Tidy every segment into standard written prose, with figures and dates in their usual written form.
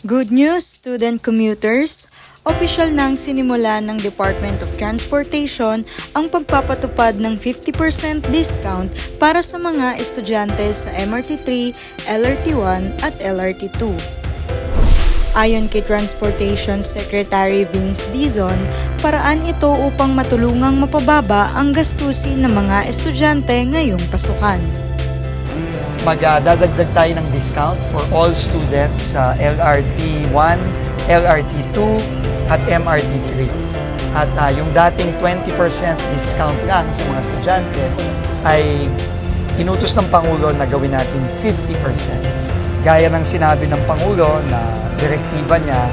Good news, student commuters! Opisyal nang sinimula ng Department of Transportation ang pagpapatupad ng 50% discount para sa mga estudyante sa MRT3, LRT1 at LRT2. Ayon kay Transportation Secretary Vince Dizon, paraan ito upang matulungang mapababa ang gastusin ng mga estudyante ngayong pasukan. Magdadagdag tayo ng discount for all students sa LRT1, LRT2 at MRT3. At yung dating 20% discount lang sa mga estudyante ay inutos ng Pangulo na gawin natin 50%. Gaya ng sinabi ng Pangulo na direktiba niya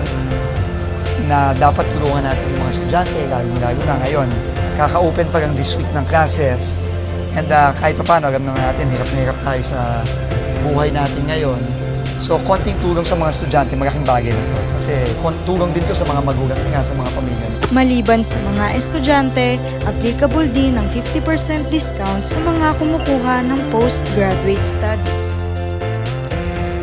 na dapat tulungan natin yung mga estudyante, lalo na ngayon. Kaka-open pa lang this week ng classes. And kahit pa paano, alam naman natin, hirap na hirap tayo sa buhay natin ngayon. So, konting tulong sa mga estudyante, malaking bagay na ito. Kasi tulong din ito sa mga magulang nga, sa mga pamilya. Maliban sa mga estudyante, applicable din ang 50% discount sa mga kumukuha ng postgraduate studies.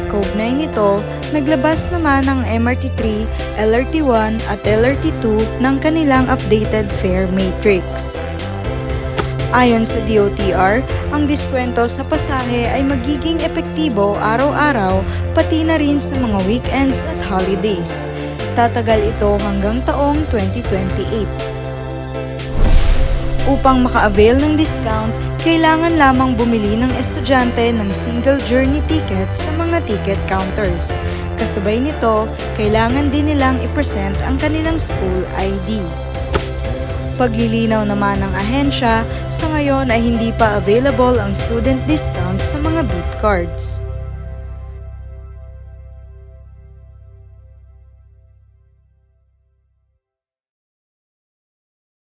Kaugnay nito, naglabas naman ang MRT3, LRT1 at LRT2 ng kanilang updated fare matrix. Ayon sa DOTR, ang diskwento sa pasahe ay magiging epektibo araw-araw pati na rin sa mga weekends at holidays. Tatagal ito hanggang taong 2028. Upang maka-avail ng discount, kailangan lamang bumili ng estudyante ng single journey ticket sa mga ticket counters. Kasabay nito, kailangan din nilang i-present ang kanilang school ID. Paglilinaw naman ng ahensya, sa ngayon ay hindi pa available ang student discount sa mga beep cards.